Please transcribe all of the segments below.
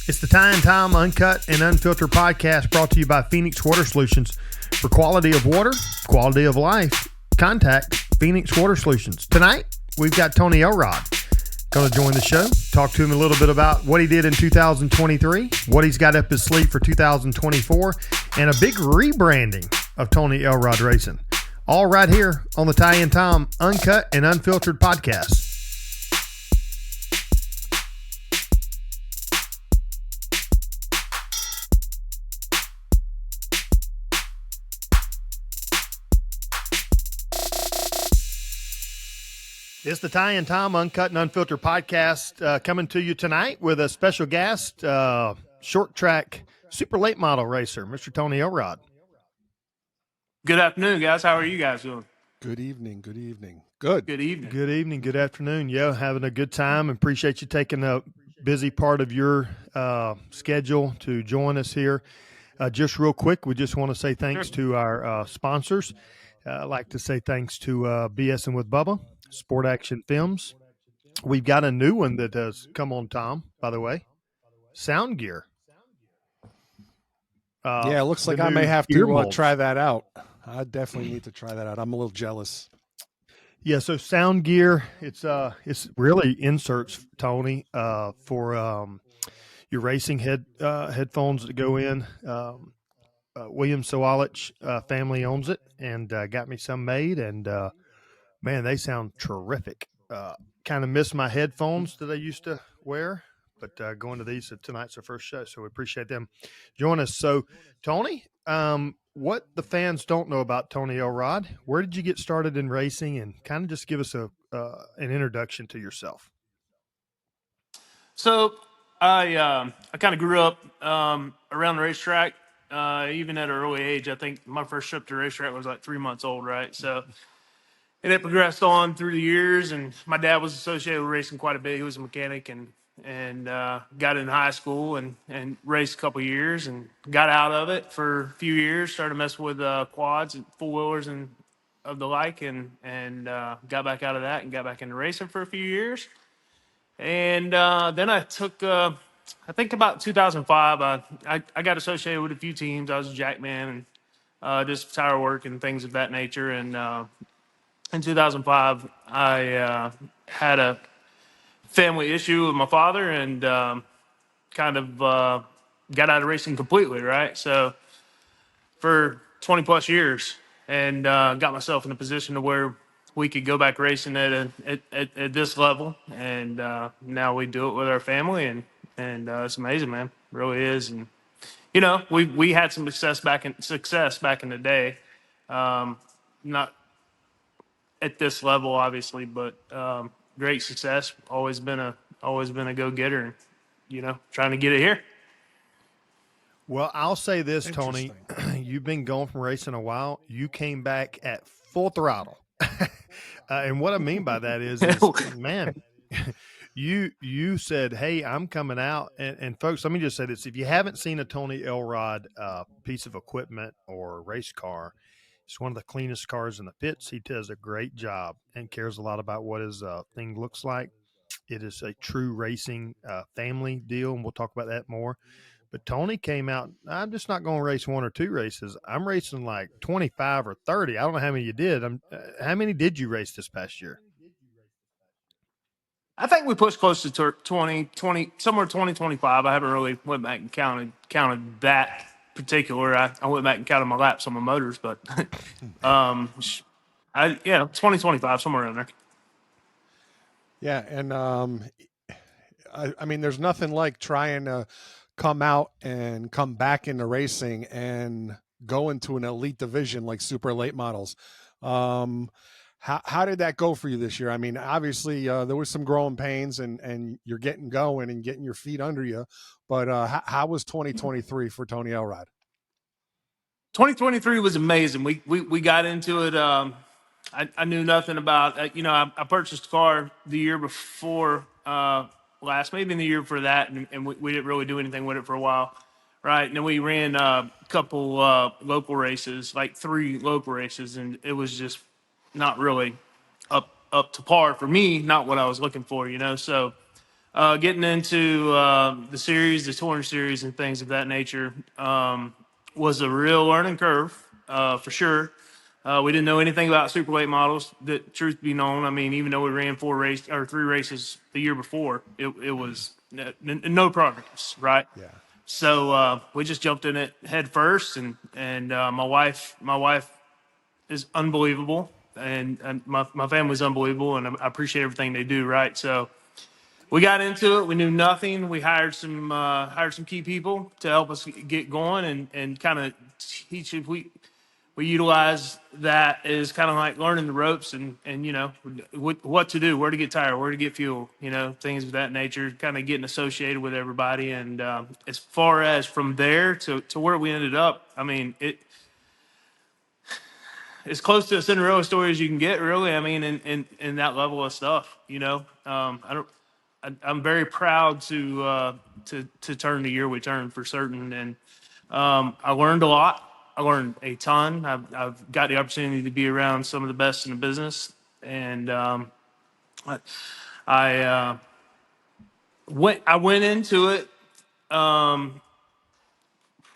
It's the Tie and Time Uncut and Unfiltered podcast brought to you by Phoenix Water Solutions. For quality of water, quality of life, contact Phoenix Water Solutions. Tonight, we've got Tony Elrod going to join the show. Talk to him a little bit about what he did in 2023, what he's got up his sleeve for 2024, and a big rebranding of Tony Elrod Racing. All right here on the Tie and Time Uncut and Unfiltered podcast. It's the Tie and Time Uncut and Unfiltered podcast coming to you tonight with a special guest, short track super late model racer, Mr. Tony Elrod. Good afternoon, guys. How are you guys doing? Good evening. Good evening. Good evening. Good afternoon. Yeah, having a good time. Appreciate you taking a busy part of your schedule to join us here. Just real quick, we just want to say thanks to our sponsors. I'd like to say thanks to BSing with Bubba, Sport Action Films. We've got a new one that has come on, Tom, by the way. Sound Gear. Yeah, it looks like I may have to try that out. I definitely need to try that out. I'm a little jealous. Yeah, so Sound Gear, it's really inserts, Tony, for your racing headphones that go in. William Sawalich family owns it and got me some made, and man, they sound terrific. Kind of miss my headphones that I used to wear, but going to these tonight's the first show, so we appreciate them joining us. So, Tony, what the fans don't know about Tony Elrod, where did you get started in racing, and kind of just give us an introduction to yourself. So, I kind of grew up around the racetrack, even at an early age. I think my first trip to racetrack was like 3 months old, right? So, and it progressed on through the years, and my dad was associated with racing quite a bit. He was a mechanic and got in high school and raced a couple years and got out of it for a few years, started messing with quads and four-wheelers and of the like, and got back out of that and got back into racing for a few years. And then I took, I think about 2005, I got associated with a few teams. I was a jackman and just tire work and things of that nature. And in 2005, I had a family issue with my father and kind of got out of racing completely, right? So for 20 plus years, and got myself in a position to where we could go back racing at this level, and now we do it with our family, and it's amazing, man. It really is. And you know, we had some success back in the day, not at this level, obviously, but great success. Always been a go-getter, and you know, trying to get it here. Well, I'll say this, Tony, you've been going from racing a while. You came back at full throttle. And what I mean by that is man, you said, hey, I'm coming out. And folks, let me just say this. If you haven't seen a Tony Elrod piece of equipment or race car, it's one of the cleanest cars in the pits. He does a great job and cares a lot about what his thing looks like. It is a true racing family deal, and we'll talk about that more. But Tony came out, I'm just not going to race one or two races. I'm racing like 25 or 30. I don't know how many you did. How many did you race this past year? I think we pushed close to 20, somewhere 2025. I haven't really went back and counted that particular. I went back and counted my laps on my motors, but 2025, somewhere around there. Yeah, and I mean, there's nothing like trying to come out and come back into racing and go into an elite division like super late models. How did that go for you this year? I mean, obviously there was some growing pains and you're getting going and getting your feet under you, but how was 2023 for Tony Elrod? 2023 was amazing. We got into it. I knew nothing about, I purchased a car the year before last, maybe in the year for that, and we didn't really do anything with it for a while, right? And then we ran a couple local races, like 3 local races, and it was just not really up to par for me, not what I was looking for, So getting into the series, the touring series, and things of that nature was a real learning curve for sure. We didn't know anything about super late models. The truth be known, I mean, even though we ran 3 races the year before, it was no progress, right? Yeah. So we just jumped in it head first, and my wife is unbelievable, and my family's unbelievable, and I appreciate everything they do, right? So we got into it. We knew nothing. We hired some key people to help us get going and kind of teach it. We utilize that as kind of like learning the ropes and what to do, where to get tire, where to get fuel, things of that nature, kind of getting associated with everybody. And as far as from there to where we ended up, I mean, it's close to a Cinderella story as you can get, really. I mean, in that level of stuff, I'm very proud to turn the year we turned for certain, and I learned a lot. I learned a ton. I've got the opportunity to be around some of the best in the business, and I went into it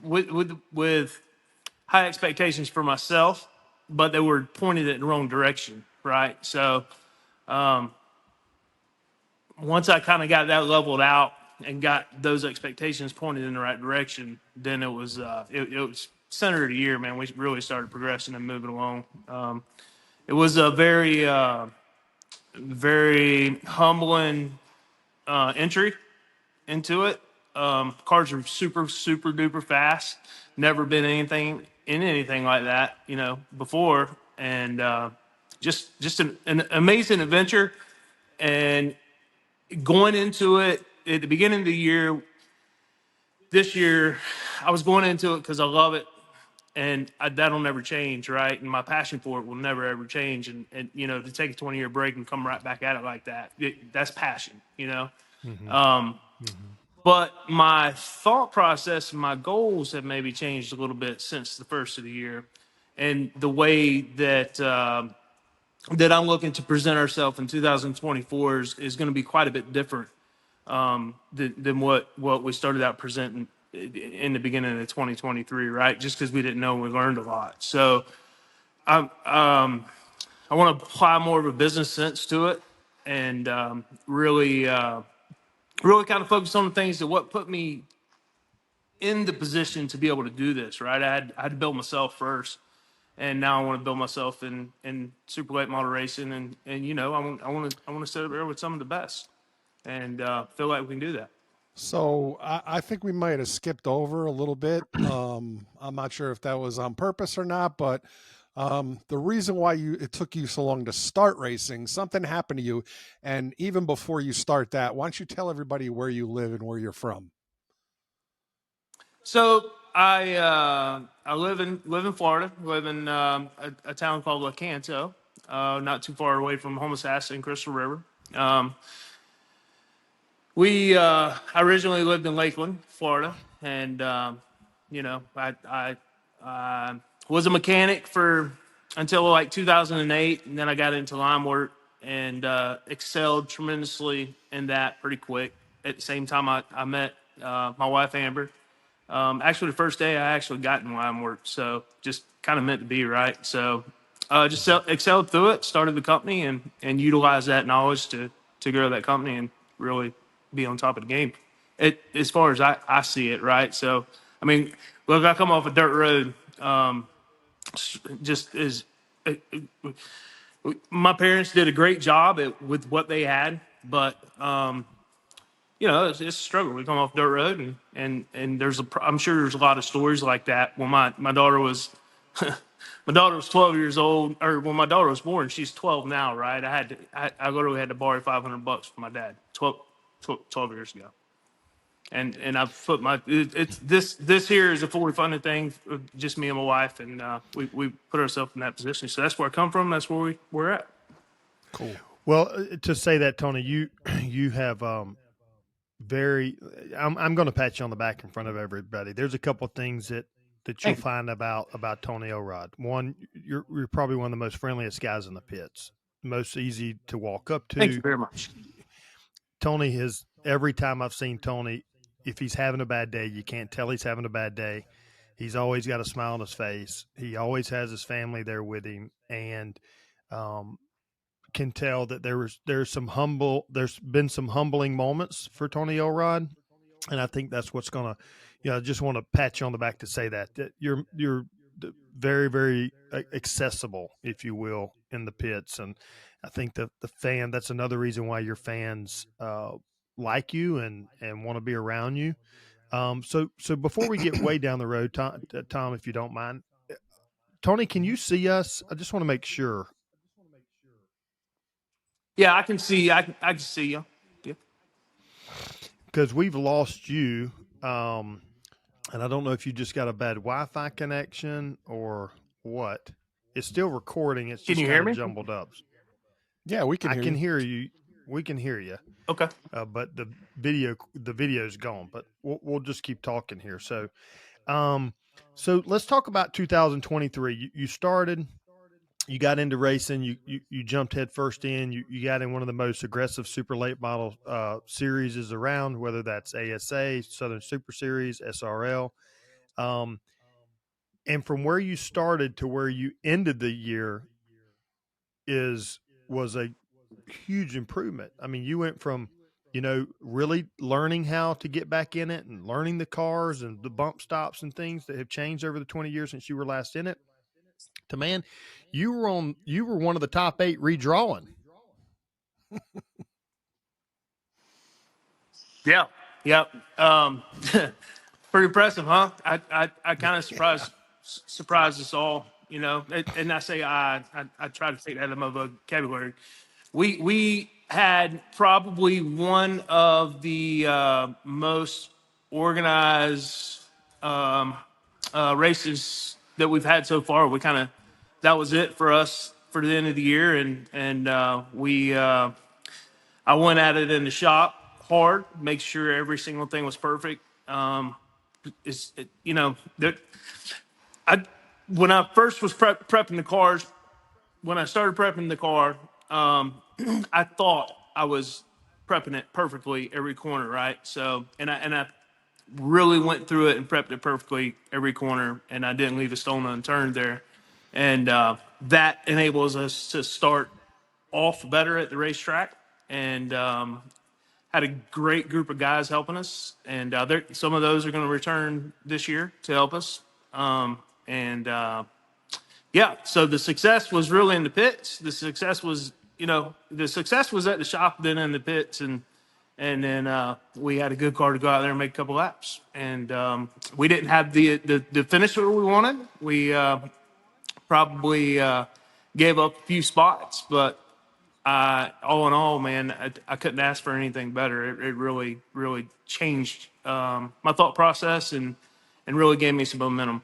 with high expectations for myself, but they were pointed in the wrong direction, right? So once I kind of got that leveled out and got those expectations pointed in the right direction, then it was it was center of the year, man. We really started progressing and moving along. It was a very humbling entry into it. Cars are super duper fast. Never been anything like that, before, and just an amazing adventure. And going into it at the beginning of the year, this year, I was going into it because I love it, and that'll never change, right? And my passion for it will never ever change. And to take a 20-year break and come right back at it like that, that's passion, Mm-hmm. But my thought process and my goals have maybe changed a little bit since the first of the year, and the way that that I'm looking to present ourselves in 2024 is going to be quite a bit different than what we started out presenting in the beginning of 2023, right? Just because we didn't know, we learned a lot. So I want to apply more of a business sense to it, and really kind of focus on the things that what put me in the position to be able to do this, right? I had to build myself first, and now I want to build myself in super late model racing, and I want to sit up there with some of the best, and feel like we can do that. So I think we might have skipped over a little bit. I'm not sure if that was on purpose or not, but the reason why it took you so long to start racing, something happened to you, and even before you start that, why don't you tell everybody where you live and where you're from? So I live in Florida. Live in a town called Lecanto, not too far away from Homosassa and Crystal River. I originally lived in Lakeland, Florida, and I was a mechanic for until like 2008, and then I got into line work and excelled tremendously in that pretty quick. At the same time, I met my wife Amber. Actually, the first day I actually got in line work, so just kind of meant to be, right? So just excelled through it, started the company, and utilized that knowledge to grow that company and really be on top of the game. As far as I see it, right? So, I mean, look, I come off a dirt road. Just as my parents did a great job with what they had, but it's a struggle. We come off dirt road, and I'm sure there's a lot of stories like that. When my daughter was my daughter was 12 years old, or when my daughter was born, she's 12 now, right? I literally had to borrow $500 from my dad 12 years ago, and I've put it's this here is a fully funded thing, just me and my wife, and we put ourselves in that position. So that's where I come from. That's where we're at. Cool. Well, to say that, Tony, you have very. I'm going to pat you on the back in front of everybody. There's a couple of things that you'll find about Tony Elrod. One, you're probably one of the most friendliest guys in the pits. Most easy to walk up to. Thank you very much. Tony has every time I've seen Tony, if he's having a bad day, you can't tell he's having a bad day. He's always got a smile on his face. He always has his family there with him, and um, can tell that there's been some humbling moments for Tony Elrod, and I think that's what's gonna, I just want to pat you on the back to say that you're very, very accessible, if you will, in the pits, and I think the fan, that's another reason why your fans like you and want to be around you. So before we get way down the road, Tom, if you don't mind, Tony, can you see us? I just want to make sure. Yeah, I can see. I can see you. Yeah. Because we've lost you, and I don't know if you just got a bad Wi-Fi connection or what. It's still recording. It's Can just you kind hear of me? jumbled up. Yeah, we can I hear can you. hear you. We can hear you, Okay. but the video's gone. But we'll just keep talking here. Um, so let's talk about 2023. You started. You got into racing. You jumped head first in. You got in one of the most aggressive super late model series around, whether that's ASA, Southern Super Series, SRL. And from where you started to where you ended the year was a huge improvement. I mean, you went from, really learning how to get back in it and learning the cars and the bump stops and things that have changed over the 20 years since you were last in it, to, man, you were one of the top 8 redrawing. Yeah. Yep. Pretty impressive, huh? I kind of surprised us all, and I say I try to take that out of my vocabulary. We had probably one of the most organized races that we've had so far. That was it for us for the end of the year, and I went at it in the shop hard, make sure every single thing was perfect. It's it, you know that I When I first was prepping the cars, when I started prepping the car, I thought I was prepping it perfectly every corner, right? So, and I really went through it and prepped it perfectly every corner, and I didn't leave a stone unturned there, and that enables us to start off better at the racetrack, and had a great group of guys helping us, and some of those are going to return this year to help us, and yeah, so the success was really in the pits. The success was at the shop, then in the pits, and then we had a good car to go out there and make a couple laps. And we didn't have the finisher we wanted. We probably gave up a few spots, but all in all, man, I couldn't ask for anything better. It really, really changed my thought process and really gave me some momentum.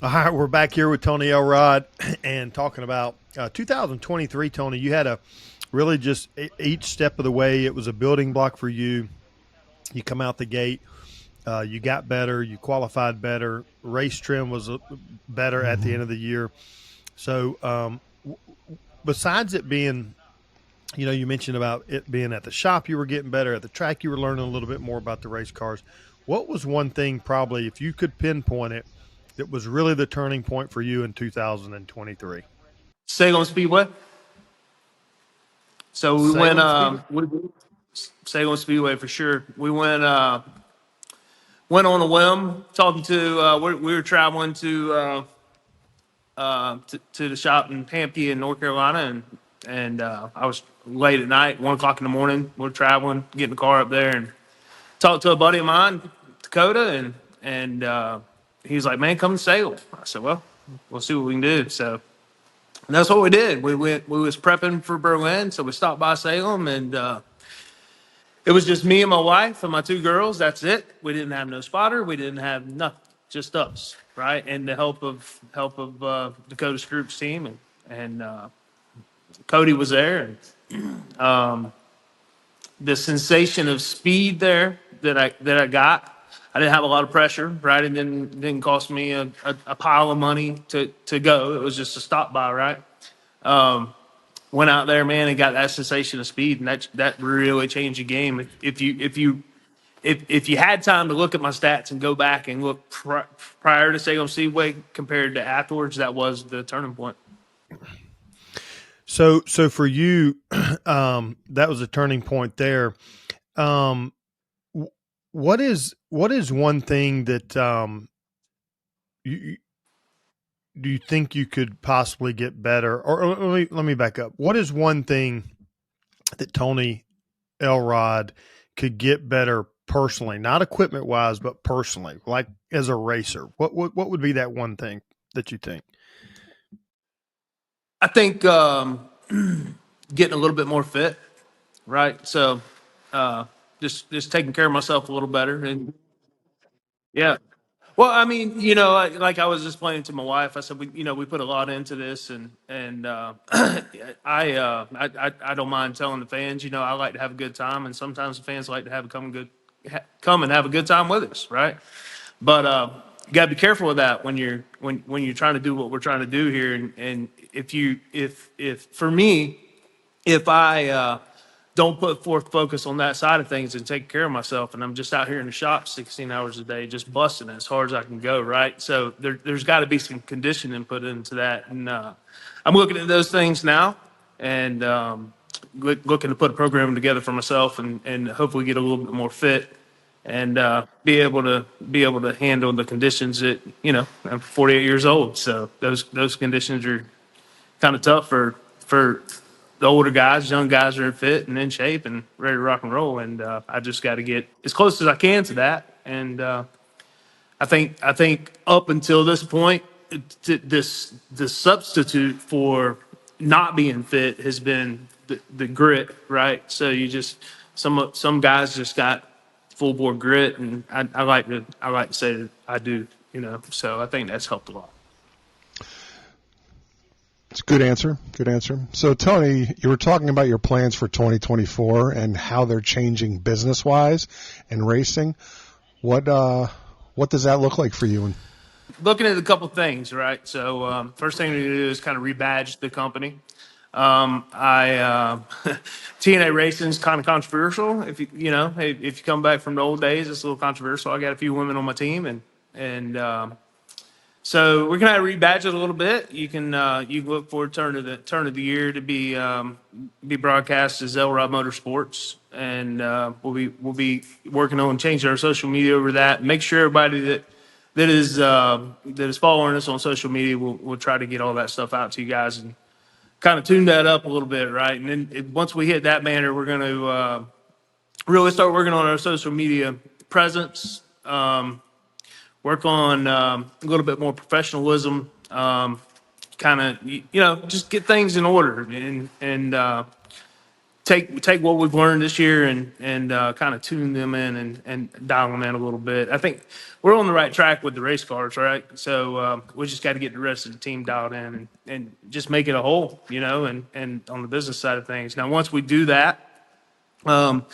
All right, we're back here with Tony Elrod and talking about 2023. Tony, you had a really just each step of the way, it was a building block for you. You come out the gate, you got better, you qualified better, race trim was better at the end of the year. So besides it being, you mentioned about it being at the shop, you were getting better at the track, you were learning a little bit more about the race cars. What was one thing, probably, if you could pinpoint it, that was really the turning point for you in 2023? Salem Speedway. So we went Salem Speedway? Salem Speedway for sure. We went on a whim, talking to we were traveling to the shop in Pampy in North Carolina, and I was late at night, 1 o'clock in the morning. We're traveling, getting the car up there, and talked to a buddy of mine, Dakota, and he was like, "Man, come to Salem." I said, "Well, we'll see what we can do." So and that's what we did. We was prepping for Berlin, so we stopped by Salem, and it was just me and my wife and my 2 girls. That's it. We didn't have no spotter. We didn't have nothing. Just us, right? And the help of Dakota's group's team, and Cody was there, and the sensation of speed there that I got. I didn't have a lot of pressure, right? It didn't cost me a pile of money to go. It was just a stop by, right? went out there, man, and got that sensation of speed, and that really changed the game. If you had time to look at my stats and go back and look prior to Salem Speedway compared to afterwards, that was the turning point. So for you, that was a turning point there. What is one thing that you do you think you could possibly get better? Or let me back up. What is one thing that Tony Elrod could get better personally, not equipment wise, but personally, like as a racer? What would be that one thing that you think? I think getting a little bit more fit, right? So just taking care of myself a little better, and yeah. Well, I mean, like I was explaining to my wife, I said we put a lot into this, and I don't mind telling the fans, I like to have a good time, and sometimes the fans like to come and have a good time with us, right? But you got to be careful with that when you're trying to do what we're trying to do here, and if for me, if I don't put forth focus on that side of things and take care of myself, and I'm just out here in the shop 16 hours a day, just busting it as hard as I can go, right? So there's got to be some conditioning put into that, and I'm looking at those things now, and looking to put a program together for myself, and hopefully get a little bit more fit, and be able to handle the conditions that I'm 48 years old, so those conditions are kind of tough for the older guys. Young guys are fit and in shape and ready to rock and roll, and I just got to get as close as I can to that. And I think up until this point, this substitute for not being fit has been the grit, right? So you just some guys just got full bore grit, and I like to say that I do, So I think that's helped a lot. It's a good answer. Good answer. So, Tony, you were talking about your plans for 2024 and how they're changing business-wise and racing. What does that look like for you? Looking at a couple things, right? So, first thing to do is kind of rebadge the company. TNA racing is kind of controversial. If if you come back from the old days, it's a little controversial. I got a few women on my team, and so we're gonna rebadge it a little bit. You can look for turn of the year to be broadcast as Elrod Motorsports, and we'll be working on changing our social media over that. Make sure everybody that is following us on social media, we'll try to get all that stuff out to you guys and kind of tune that up a little bit, right? And then once we hit that banner, we're going to really start working on our social media presence. Work on a little bit more professionalism, kind of, just get things in order and take what we've learned this year and kind of tune them in and dial them in a little bit. I think we're on the right track with the race cars, right? So we just got to get the rest of the team dialed in and just make it a whole, and on the business side of things. Now, once we do that, that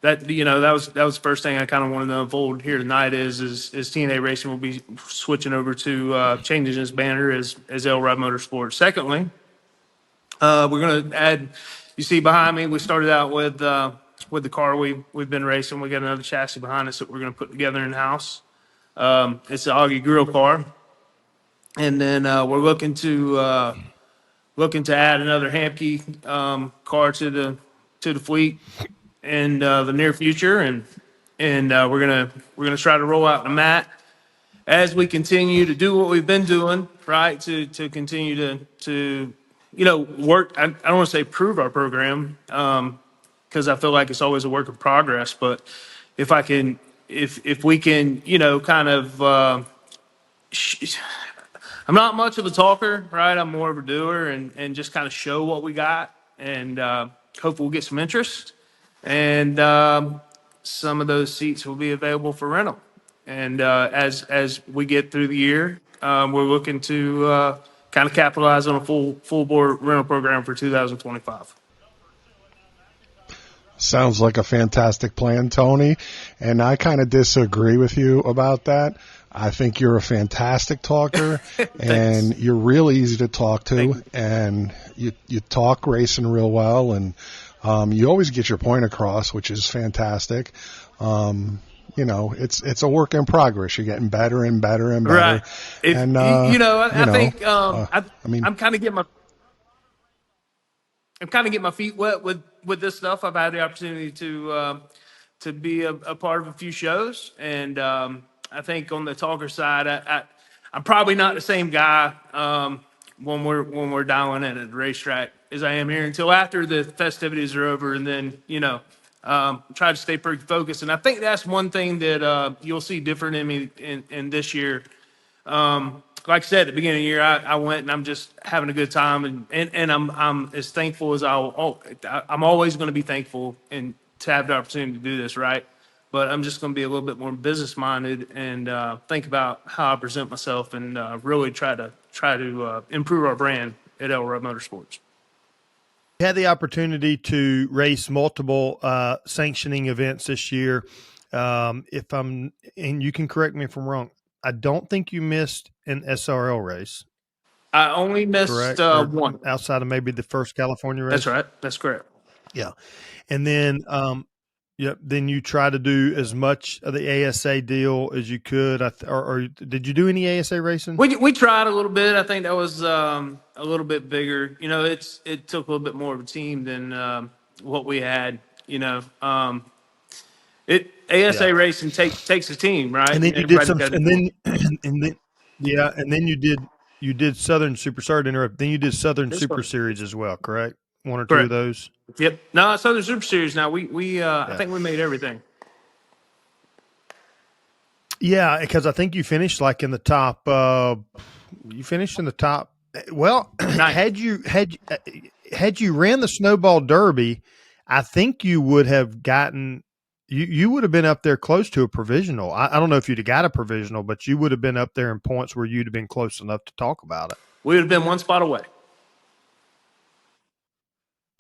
was the first thing I kind of wanted to unfold here tonight is TNA Racing will be switching over to changing its banner as Elrod Motorsports. Secondly, we're going to add. You see behind me, we started out with the car we've been racing. We got another chassis behind us that we're going to put together in house. It's an Augie Grill car, and then we're looking to add another Hamke car to the fleet in the near future, and we're gonna try to roll out the mat as we continue to do what we've been doing, right? To continue to work. I don't want to say prove our program because I feel like it's always a work in progress. But if we can, kind of. I'm not much of a talker, right? I'm more of a doer and just kind of show what we got, and hope we'll get some interest. And some of those seats will be available for rental. And as we get through the year, we're looking to kind of capitalize on a full board rental program for 2025. Sounds like a fantastic plan, Tony. And I kind of disagree with you about that. I think you're a fantastic talker and you're real easy to talk to, and you talk racing real well, and you always get your point across, which is fantastic. It's a work in progress. You're getting better and better and better. Right. I think I'm kind of getting my feet wet with this stuff. I've had the opportunity to be a part of a few shows, and I think on the talker side, I'm probably not the same guy when we're dialing in at the racetrack as I am here until after the festivities are over, and then try to stay pretty focused. And I think that's one thing that you'll see different in me in this year. Like I said at the beginning of the year, I went and I'm just having a good time, and I'm as thankful as I'm always going to be thankful and to have the opportunity to do this, right? But I'm just going to be a little bit more business minded and think about how I present myself and really try to improve our brand at Elrod Motorsports. You had the opportunity to race multiple sanctioning events this year. And you can correct me if I'm wrong, I don't think you missed an SRL race. I only missed one. Outside of maybe the first California race? That's right. That's correct. Yeah. And then then you try to do as much of the ASA deal as you could. Or did you do any ASA racing? We tried a little bit. I think that was a little bit bigger. It took a little bit more of a team than what we had. ASA racing takes a team, right? And then you did some, and then you did Southern Super. Sorry to interrupt. Then you did Southern Super Series as well, correct? One or two of those. Yep. No, Southern Super Series. Now I think we made everything. Yeah, because I think you finished like in the top. You finished in the top. Well, had you ran the Snowball Derby, I think you would have gotten. You would have been up there close to a provisional. I don't know if you'd have got a provisional, but you would have been up there in points where you'd have been close enough to talk about it. We would have been one spot away.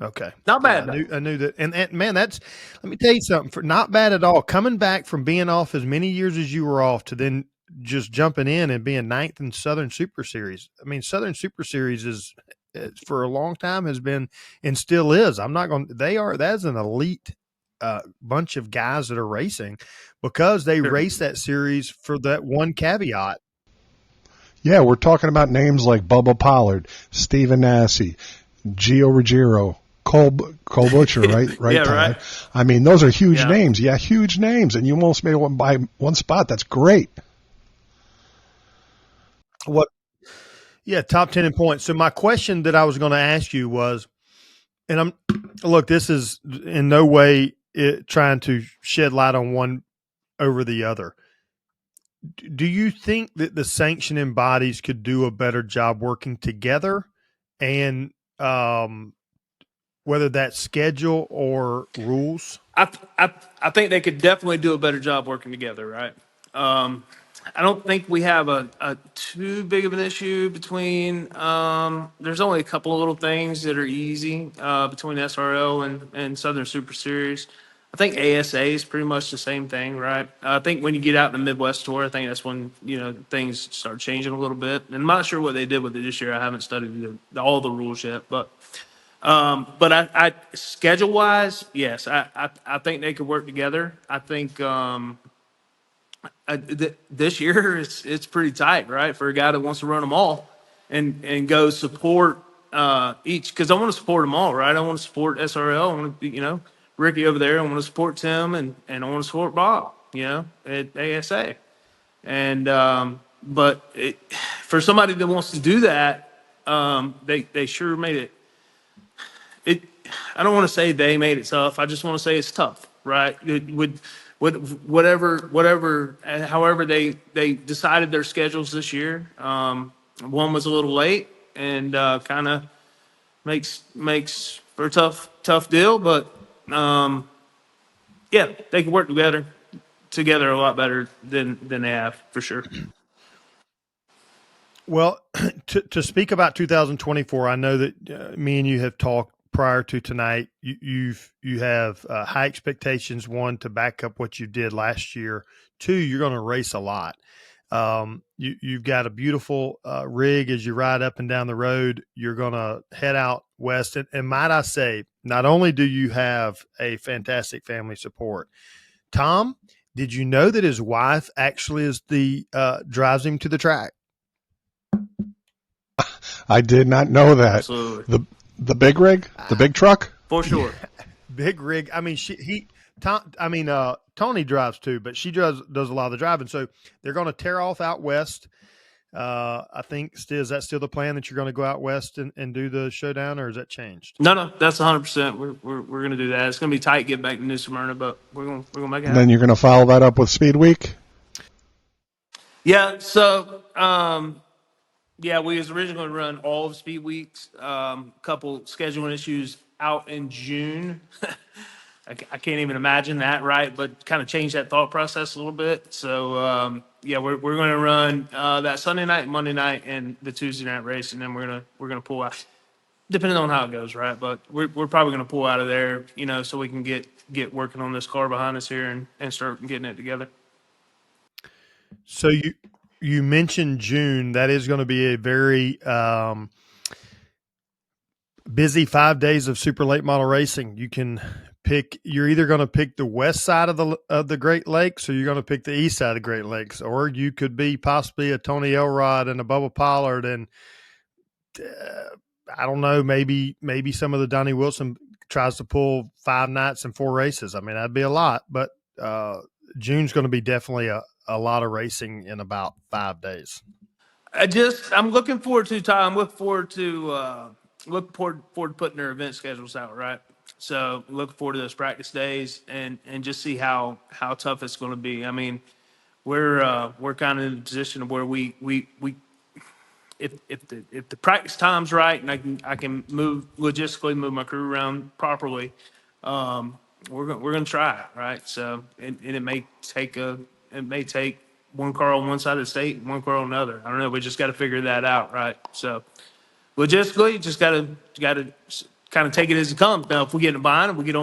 Okay. Not bad. I knew that. And man, let me tell you something, not bad at all. Coming back from being off as many years as you were off to then just jumping in and being ninth in Southern Super Series. I mean, Southern Super Series is for a long time has been and still is. That's an elite bunch of guys that are racing because they race that series for that one caveat. Yeah, we're talking about names like Bubba Pollard, Steven Nasse, Gio Ruggiero, Cole Butcher, right? Yeah, Todd? right. I mean, those are huge names. Yeah, huge names, and you almost made it by one spot. That's great. What? Yeah, top 10 in points. So my question that I was going to ask you was, and this is in no way trying to shed light on one over the other. Do you think that the sanctioning bodies could do a better job working together, and whether that's schedule or rules? I think they could definitely do a better job working together, right? I don't think we have a too big of an issue between. There's only a couple of little things that are easy between SRL and Southern Super Series. I think ASA is pretty much the same thing, right? I think when you get out in the Midwest Tour, I think that's when things start changing a little bit. And I'm not sure what they did with it this year. I haven't studied all the rules yet, but I schedule wise, yes, I think they could work together. I think this year it's pretty tight, right, for a guy that wants to run them all and go support each, because I want to support them all, right? I want to support SRL. I want to, Ricky over there. I want to support Tim and I want to support Bob, at ASA. And but for somebody that wants to do that, they sure made it. I don't want to say they made it tough. I just want to say it's tough, right? However they decided their schedules this year. One was a little late and kind of makes for a tough deal, but yeah, they can work together a lot better than they have, for sure. Well, to speak about 2024, I know that me and you have talked prior to tonight. You have high expectations. One, to back up what you did last year. Two, you're going to race a lot. You've got a beautiful rig as you ride up and down the road. You're going to head out west, and might I say, not only do you have a fantastic family support, Tom, did you know that his wife actually is the drives him to the track? I did not know that. Absolutely. The big rig, the big truck, For sure. Big rig. I mean, Tony drives too, but she does a lot of the driving. So they're going to tear off out west. I think is that still the plan, that you're going to go out west and do the showdown, or has that changed? No, that's 100%. We're going to do that. It's going to be tight, get back to New Smyrna, but we're going to make it happen. and then you're going to follow that up with Speed Week. Yeah. So, yeah, we was originally going to run all of Speed Weeks. Couple scheduling issues out in June. I can't even imagine that, right? But kind of change that thought process a little bit. So, yeah, we're going to run that Sunday night, Monday night, and the Tuesday night race, and then we're gonna pull out, depending on how it goes, right? But we're probably going to pull out of there, so we can get working on this car behind us here and start getting it together. So you mentioned June. That is going to be a very busy 5 days of super late model racing. You can pick. You're either going to pick the west side of the Great Lakes, or you're going to pick the east side of the Great Lakes, or you could be possibly a Tony Elrod and a Bubba Pollard, and I don't know, maybe some of the Donnie Wilson tries to pull 5 nights and 4 races. I mean, that'd be a lot, but June's going to be definitely a lot of racing in about 5 days. I'm looking forward to time. Look forward to putting their event schedules out, right? So look forward to those practice days and just see how tough it's going to be. I mean, we're kind of in a position of where we if the practice time's right and I can logistically move my crew around properly, we're gonna try it, right? So and it may take one car on one side of the state and one car on another. I don't know. We just got to figure that out, right? So logistically, you just got to kind of take it as it comes. Now, if we get in a bind and we get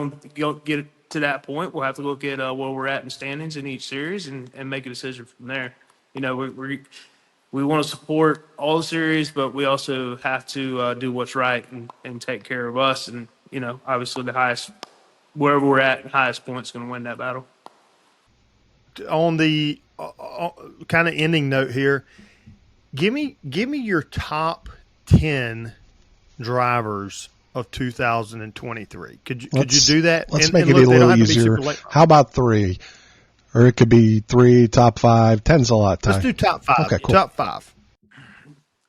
it to that point, we'll have to look at where we're at in standings in each series and make a decision from there. We want to support all the series, but we also have to do what's right and take care of us. And, obviously the highest, wherever we're at, highest point is going to win that battle. On the kind of ending note here, give me your top 10 drivers of 2023. Could you do that? Let's make it a little easier. How about 3? Or it could be 3, top 5. 10's a lot. Let's do top 5. Okay, cool. Top 5.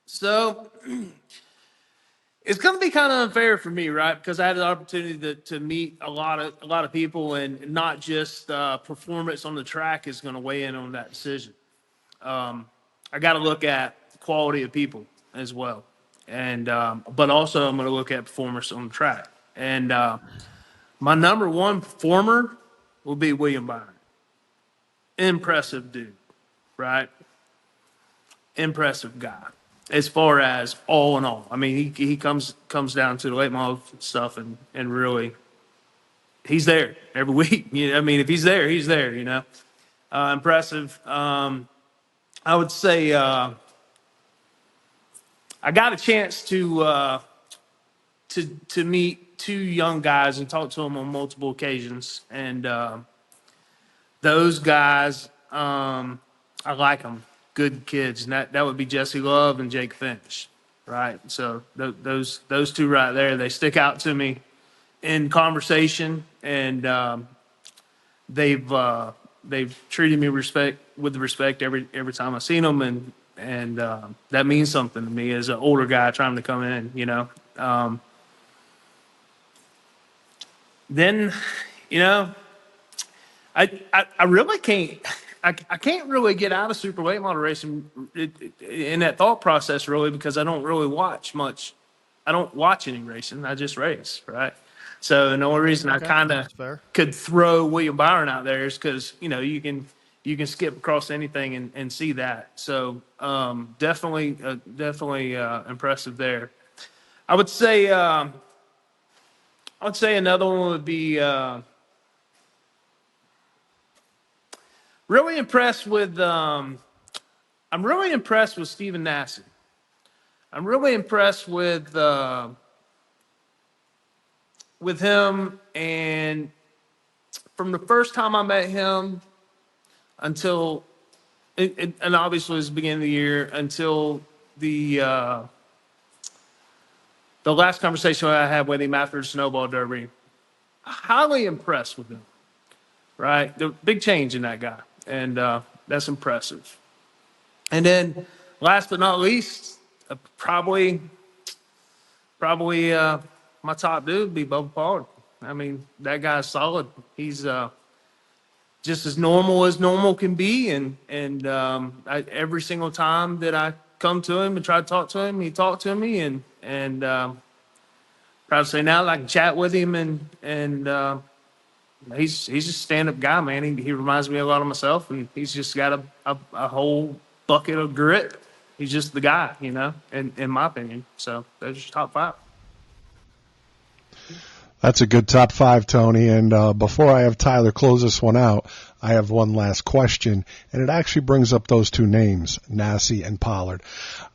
So it's going to be kind of unfair for me, right? Because I had the opportunity to meet a lot of people, and not just performance on the track is going to weigh in on that decision. I got to look at quality of people as well, and but also I'm going to look at performance on the track. And my number one performer will be William Byron. Impressive dude, right? Impressive guy. As far as all in all, I mean, he comes down to the late model stuff, and really, he's there every week. I mean, if he's there, he's there. Impressive. I would say I got a chance to meet 2 young guys and talk to them on multiple occasions, and those guys, I like them. Good kids, and that would be Jesse Love and Jake Finch, right? So those 2 right there, they stick out to me in conversation, and they've treated me with respect every time I've seen them, and that means something to me as an older guy trying to come in, Then, I really can't. I can't really get out of super late model racing in that thought process, really, because I don't really watch much. I don't watch any racing. I just race, right? So the only reason I kind of could throw William Byron out there is because you can skip across anything and see that. So definitely impressive there. I would say I'd say another one would be really impressed with. I'm really impressed with Steven Nasse. I'm really impressed with him, and from the first time I met him until, and obviously it was the beginning of the year, until the last conversation I had with him after the Snowball Derby. Highly impressed with him. Right, the big change in that guy, and that's impressive. And then, last but not least, probably my top dude would be Bubba Pollard. I mean, that guy's solid. He's just as normal can be, and every single time that I come to him and try to talk to him, he talked to me, and proud to say now that I can chat with him, and he's just a stand-up guy, man. He reminds me a lot of myself, and he's just got a whole bucket of grit. He's just the guy, in my opinion. So those are your top 5. That's a good top 5, Tony. And before I have Tyler close this one out, I have one last question, and it actually brings up those two names, Nasse and Pollard.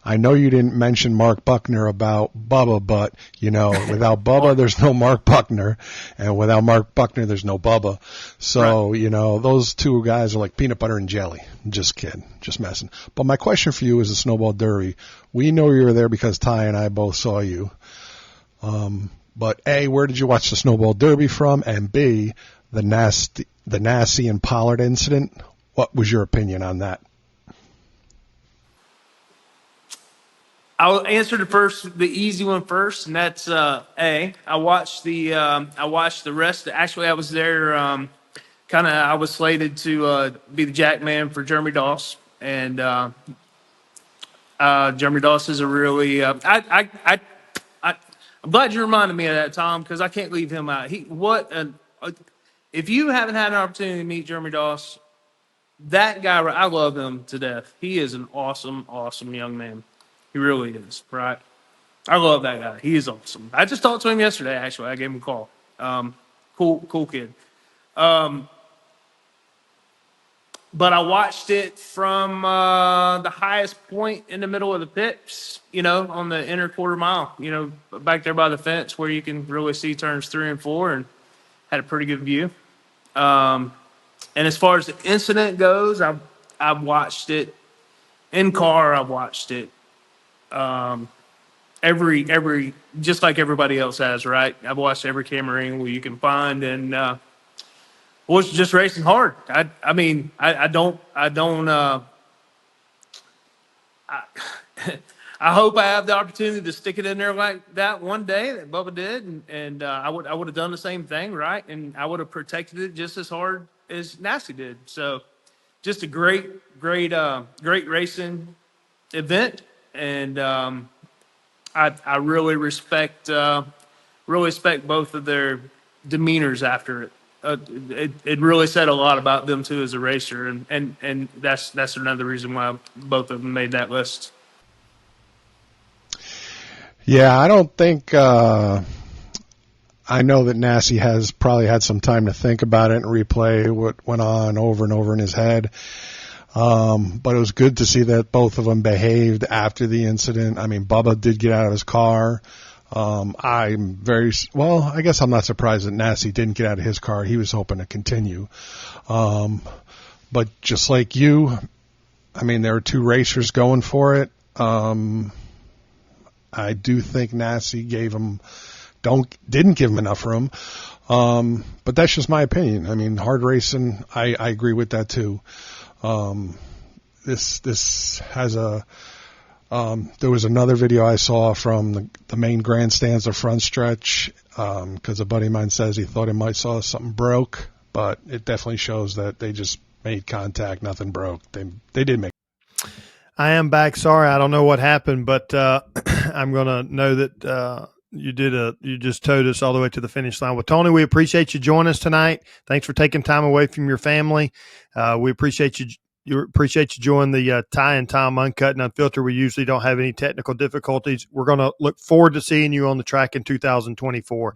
I know you didn't mention Mark Buckner about Bubba, but, without Bubba, there's no Mark Buckner, and without Mark Buckner, there's no Bubba. So, right. Those two guys are like peanut butter and jelly. Just kidding. Just messing. But my question for you is the Snowball Derby. We know you were there because Ty and I both saw you. But A, where did you watch the Snowball Derby from? And B, the Nasse and Pollard incident. What was your opinion on that? I'll answer the easy one first, and that's A. I watched the rest. Actually, I was there. I was slated to be the jack man for Jeremy Doss, and Jeremy Doss is a really. I'm glad you reminded me of that, Tom, because I can't leave him out. If you haven't had an opportunity to meet Jeremy Doss, that guy, I love him to death. He is an awesome, awesome young man. He really is, right? I love that guy. He is awesome. I just talked to him yesterday, actually. I gave him a call. Cool kid. But I watched it from the highest point in the middle of the pits, on the inner quarter mile, back there by the fence where you can really see turns 3 and 4, and had a pretty good view. And as far as the incident goes, I've watched it in car. I've watched it every just like everybody else has, right? I've watched every camera angle you can find, and was just racing hard. I hope I have the opportunity to stick it in there like that one day that Bubba did, and I would have done the same thing, right? And I would have protected it just as hard as Nasse did. So, just a great racing event, and I really respect both of their demeanors after it. It really said a lot about them too as a racer, and that's another reason why both of them made that list. Yeah, I don't think I know that Nasse has probably had some time to think about it and replay what went on over and over in his head. But it was good to see that both of them behaved after the incident. I mean, Bubba did get out of his car. I guess I'm not surprised that Nasse didn't get out of his car. He was hoping to continue. But just like you, I mean, there were two racers going for it. I do think Nasse didn't give him enough room. But that's just my opinion. I mean, hard racing, I agree with that too. This has there was another video I saw from the main grandstands, the front stretch, because a buddy of mine says he thought he might saw something broke, but it definitely shows that they just made contact, nothing broke. They did make. I am back. Sorry, I don't know what happened, but I'm gonna know that you just towed us all the way to the finish line. Well, Tony, we appreciate you joining us tonight. Thanks for taking time away from your family. We appreciate you. Appreciate you joining the Ty and Tom Uncut and Unfiltered. We usually don't have any technical difficulties. We're going to look forward to seeing you on the track in 2024.